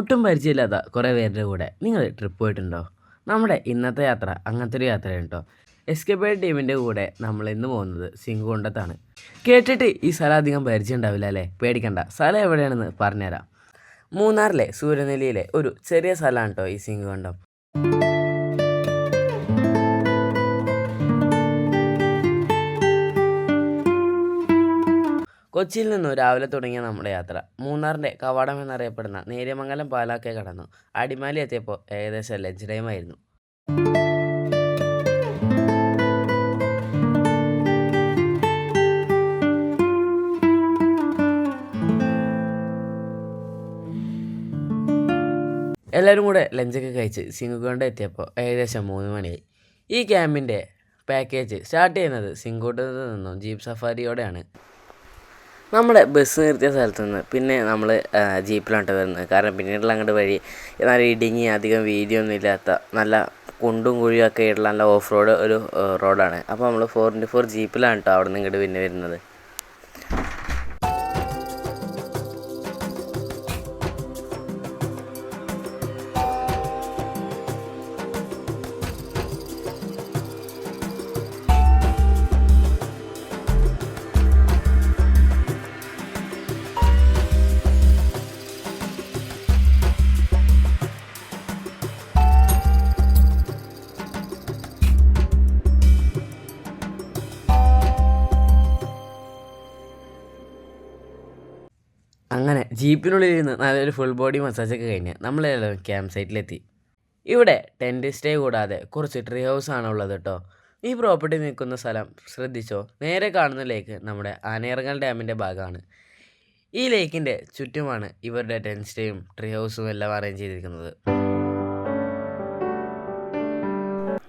ഒട്ടും പരിചയമില്ലാത്ത കുറേ പേരുടെ കൂടെ നിങ്ങൾ ട്രിപ്പ് പോയിട്ടുണ്ടോ? നമ്മുടെ ഇന്നത്തെ യാത്ര അങ്ങനത്തെ ഒരു യാത്രയാണ് കേട്ടോ. എസ്കേപ്പേഡ് ടീമിൻ്റെ കൂടെ നമ്മൾ ഇന്ന് പോകുന്നത് സിംഗുകൊണ്ടത്താണ്. കേട്ടിട്ട് ഈ സ്ഥലം അധികം പരിചയം ഉണ്ടാവില്ല അല്ലേ? പേടിക്കണ്ട, സ്ഥലം എവിടെയാണെന്ന് പറഞ്ഞുതരാം. മൂന്നാറിലെ സൂര്യനെല്ലിയിലെ ഒരു ചെറിയ സ്ഥലമാണ് കേട്ടോ ഈ സിംഗുകൊണ്ടം. കൊച്ചിയിൽ നിന്നും രാവിലെ തുടങ്ങിയ നമ്മുടെ യാത്ര മൂന്നാറിൻ്റെ കവാടം എന്നറിയപ്പെടുന്ന നേര്യമംഗലം പാലാക്കെ കടന്നു. അടിമാലി എത്തിയപ്പോൾ ഏകദേശം ലഞ്ച് ടൈം ആയിരുന്നു. എല്ലാവരും കൂടെ ലഞ്ചൊക്കെ കഴിച്ച് സിംഗുകൊണ്ട് എത്തിയപ്പോൾ ഏകദേശം 3 മണിയായി. ഈ ക്യാമ്പിൻ്റെ പാക്കേജ് സ്റ്റാർട്ട് ചെയ്യുന്നത് സിംഗുകൊണ്ടത്ത് നിന്നും ജീപ്പ് സഫാരിയോടെയാണ്. നമ്മുടെ ബസ് നിർത്തിയ സ്ഥലത്ത് നിന്ന് പിന്നെ നമ്മൾ ജീപ്പിലാണ് വരുന്നത്. കാരണം പിന്നീടുള്ള അങ്ങോട്ട് വഴി നല്ല ഇടുങ്ങി അധികം വീതിയൊന്നും ഇല്ലാത്ത നല്ല കുണ്ടും കുഴിയും ഒക്കെ ആയിട്ടുള്ള നല്ല ഓഫ് റോഡ് ഒരു റോഡാണ്. അപ്പോൾ നമ്മൾ 4x4 ജീപ്പിലാണ് കേട്ടോ അവിടെ നിന്ന് ഇങ്ങോട്ട് പിന്നെ വരുന്നത്. അങ്ങനെ ജീപ്പിനുള്ളിൽ ഇരുന്ന് നല്ലൊരു ഫുൾ ബോഡി മസാജൊക്കെ കഴിഞ്ഞ് നമ്മളെല്ലാം ക്യാമ്പ് സൈറ്റിലെത്തി. ഇവിടെ ടെൻറ്റ് സ്റ്റേ കൂടാതെ കുറച്ച് ട്രീ ഹൗസ് ആണ് ഉള്ളത് കേട്ടോ. ഈ പ്രോപ്പർട്ടി നിൽക്കുന്ന സ്ഥലം ശ്രദ്ധിച്ചോ, നേരെ കാണുന്ന ലേക്ക് നമ്മുടെ ആനയിറങ്ങൽ ഡാമിൻ്റെ ഭാഗമാണ്. ഈ ലേക്കിൻ്റെ ചുറ്റുമാണ് ഇവരുടെ ടെൻറ്റ് സ്റ്റേയും ട്രീ ഹൗസും എല്ലാം അറേഞ്ച് ചെയ്തിരിക്കുന്നത്.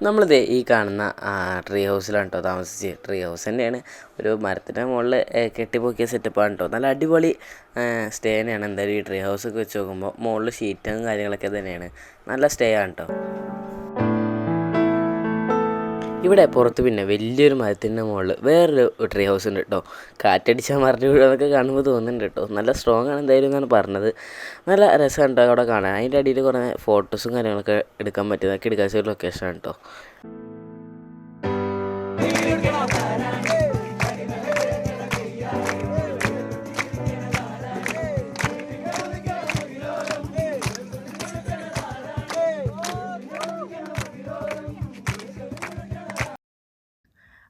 നമ്മളിത് ഈ കാണുന്ന ട്രീ ഹൗസിലാണ് കേട്ടോ താമസിച്ച്. ട്രീ ഹൗസ് തന്നെയാണ്, ഒരു മരത്തിൻ്റെ മുകളിൽ കെട്ടിപ്പൊക്കിയ സെറ്റപ്പാണ് കേട്ടോ. നല്ല അടിപൊളി സ്റ്റേ തന്നെയാണ്. എന്തായാലും ഈ ട്രീ ഹൗസൊക്കെ വെച്ച് നോക്കുമ്പോൾ മുകളിൽ ഷീറ്റും കാര്യങ്ങളൊക്കെ തന്നെയാണ്. നല്ല സ്റ്റേ ആണ് കേട്ടോ. ഇവിടെ പുറത്ത് പിന്നെ വലിയൊരു മരത്തിൻ്റെ മുകളിൽ വേറൊരു ട്രീ ഹൗസ് ഉണ്ട് കേട്ടോ. കാറ്റടിച്ചാൽ മറിഞ്ഞു വീഴുന്നതൊക്കെ കാണുമ്പോൾ തോന്നുന്നുണ്ട് കേട്ടോ. നല്ല സ്ട്രോങ് ആണ് എന്തായാലും എന്നാണ് പറഞ്ഞത്. നല്ല രസമാണ് കേട്ടോ അവിടെ കാണാൻ. അതിൻ്റെ അടിയിൽ കുറേ ഫോട്ടോസും കാര്യങ്ങളൊക്കെ എടുക്കാൻ പറ്റുന്നതൊക്കെ എടുക്കാൻ ഒരു ലൊക്കേഷനാണ് കേട്ടോ.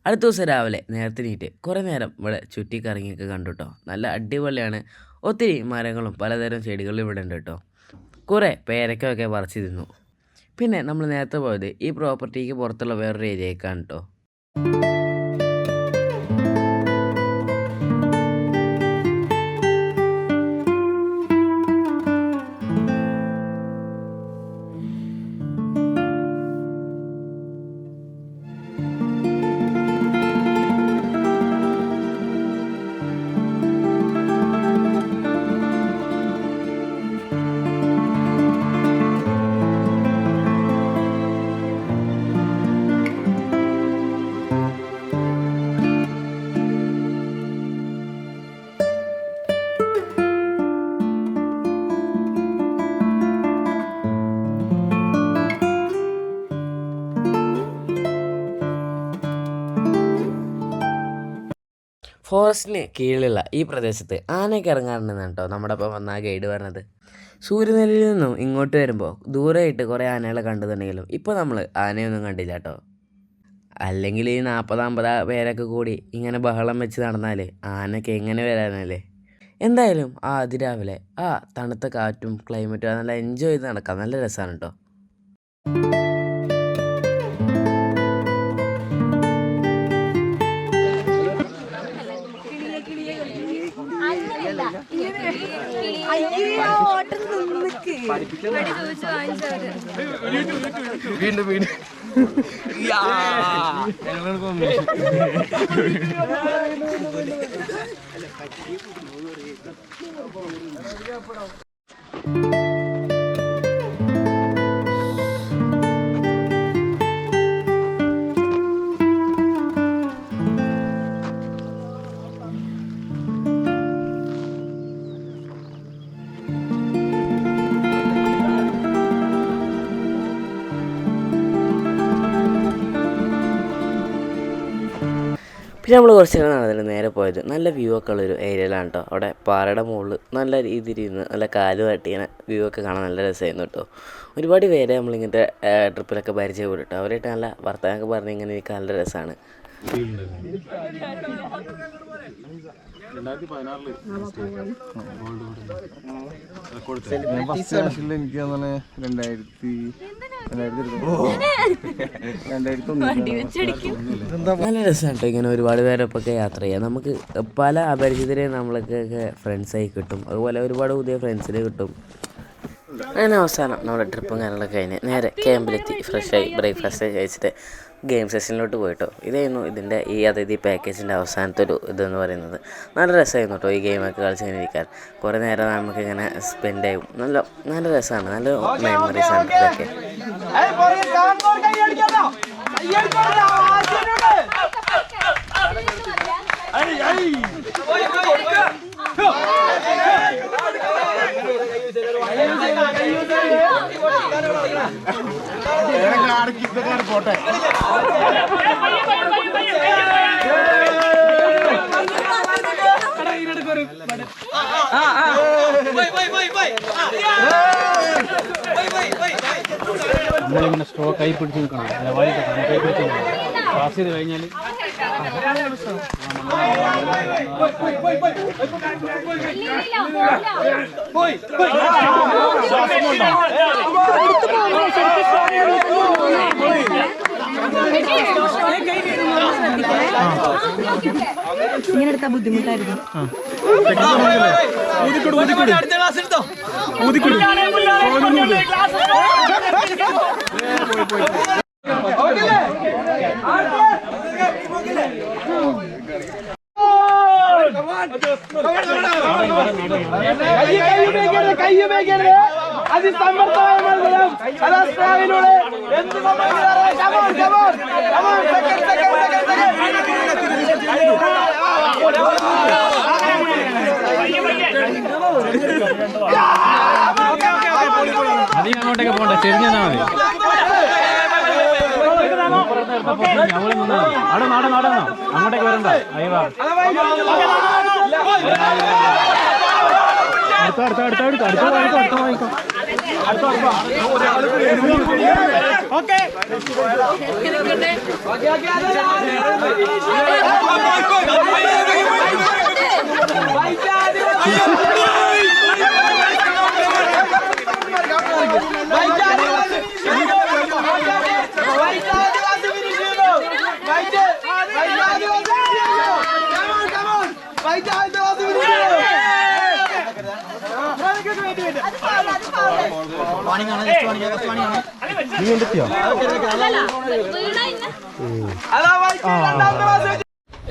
അടുത്ത ദിവസം രാവിലെ നേരത്തെ നീറ്റ് കുറേ നേരം ഇവിടെ ചുറ്റിക്കറങ്ങിയൊക്കെ കണ്ടു കേട്ടോ. നല്ല അടിപൊളിയാണ്. ഒത്തിരി മരങ്ങളും പലതരം ചെടികളും ഇവിടെ ഉണ്ട് കേട്ടോ. കുറേ പേരക്കൊക്കെ പറിച്ച് തിന്നു. പിന്നെ നമ്മൾ നേരത്തെ പോയത് ഈ പ്രോപ്പർട്ടിക്ക് പുറത്തുള്ള വേറൊരു ഏരിയക്കാണ് കേട്ടോ. ഫോറസ്റ്റിന് കീഴിലുള്ള ഈ പ്രദേശത്ത് ആനയൊക്കെ ഇറങ്ങാറുണ്ടെന്നാണ് കേട്ടോ നമ്മുടെ ഒപ്പം വന്ന ഗൈഡ് പറഞ്ഞത്. സൂര്യനെല്ലിയിൽ നിന്നും ഇങ്ങോട്ട് വരുമ്പോൾ ദൂരെയായിട്ട് കുറേ ആനകളെ കണ്ടെന്നുണ്ടെങ്കിലും ഇപ്പോൾ നമ്മൾ ആനയൊന്നും കണ്ടില്ല കേട്ടോ. അല്ലെങ്കിൽ ഈ 40-50 പേരൊക്കെ കൂടി ഇങ്ങനെ ബഹളം വെച്ച് നടന്നാൽ ആനയൊക്കെ എങ്ങനെ വരാനല്ലേ. എന്തായാലും അതിരാവിലെ തണുത്ത കാറ്റും ക്ലൈമറ്റും നല്ല എൻജോയ് ചെയ്ത് നടക്കാം. നല്ല രസമാണ് കേട്ടോ. വീണ്ടും വീണ്ടും പിന്നെ നമ്മൾ കുറച്ച് നേരം നടന്നിട്ട് നേരെ പോയത് നല്ല വ്യൂ ഒക്കെ ഉള്ളൊരു ഏരിയയിലാണ് കേട്ടോ. അവിടെ പാറയുടെ മുകളിൽ നല്ല രീതിയിൽ ഇരുന്ന് നല്ല കാല് തട്ടിങ്ങനെ വ്യൂ ഒക്കെ കാണാൻ നല്ല രസമായിരുന്നു കേട്ടോ. ഒരുപാട് പേരെ നമ്മളിങ്ങനത്തെ ട്രിപ്പിലൊക്കെ പരിചയപ്പെടും കേട്ടോ. അവരായിട്ട് നല്ല വർത്തമാനമൊക്കെ പറഞ്ഞ് ഇങ്ങനെ ഇരിക്കാൻ നല്ല രസമാണ്. 2016 നല്ല രസമാണ് കേട്ടോ ഇങ്ങനെ ഒരുപാട് പേരൊക്കെ യാത്ര ചെയ്യാം. നമുക്ക് പല അപരിചിതരെയും നമ്മൾക്കൊക്കെ ഫ്രണ്ട്സായി കിട്ടും. അതുപോലെ ഒരുപാട് പുതിയ ഫ്രണ്ട്സിനെ കിട്ടും. അങ്ങനെ അവസാനം നമ്മുടെ ട്രിപ്പും കാര്യങ്ങളൊക്കെ കഴിഞ്ഞ് നേരെ ക്യാമ്പിലെത്തി ഫ്രഷായി ബ്രേക്ക്ഫാസ്റ്റ് കഴിച്ചിട്ട് ഗെയിം സെഷനിലോട്ട് പോയിട്ടോ. ഇതായിരുന്നു ഇതിൻ്റെ ഈ അതിഥി പാക്കേജിൻ്റെ അവസാനത്തെ ഒരു ഇതെന്ന് പറയുന്നത്. നല്ല രസമായിരുന്നു കേട്ടോ ഈ ഗെയിമൊക്കെ കളിച്ചിങ്ങനെ ഇരിക്കാൻ. കുറേ നേരം നമുക്കിങ്ങനെ സ്പെൻഡ് ചെയ്യും. നല്ല രസമാണ്, നല്ല മെമ്മറീസാണ് ഇതൊക്കെ. പോട്ടെ നമ്മളിങ്ങനെ സ്ട്രോ കൈ പിടിച്ച് നിൽക്കണം. വായി കൈ പിടിച്ച് പാസ് ചെയ്ത് കഴിഞ്ഞാൽ ഇങ്ങനെ എടുത്താൽ ബുദ്ധിമുട്ടായിരുന്നു. അതിസമർത്ഥമായ മത്സരം അലാസ്കായിലൂടെ അധികം അങ്ങോട്ടേക്ക് പോകണ്ട, ചെരിഞ്ഞാൽ മതി. അങ്ങോട്ടേക്ക് വരണ്ട. അയ്യോ അടുത്ത വാങ്ങിക്കോ.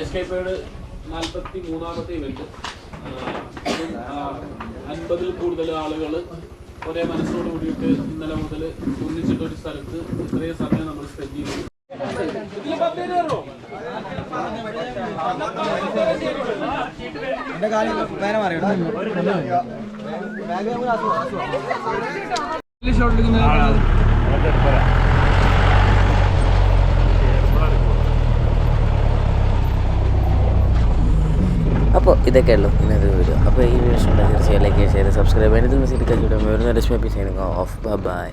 എസ്കേപ്പേഡ് 43ാമത്തെ ഇവന്റ്. 50-ൽ കൂടുതൽ ആളുകൾ ഒരേ മനസ്സോട് കൂടിയിട്ട് ഇന്നലെ മുതൽ ഒന്നിച്ചിട്ടൊരു സ്ഥലത്ത് ഇത്രയും സമയം നമ്മൾ സ്പെൻഡ് ചെയ്തു. അപ്പോൾ ഇതൊക്കെ ഉള്ളൂ ഇന്നത്തെ വീഡിയോ. അപ്പോൾ ഈ വീഡിയോ ഇഷ്ടമുണ്ടെങ്കിൽ തീർച്ചയായും ലൈക്ക് ചെയ്ത് സബ്സ്ക്രൈബ് ചെയ്യുന്നതിൽ മെസ്സേജ് കഴിച്ചിട്ട് വരുന്ന രശ്മി ഓഫ്. ബൈ.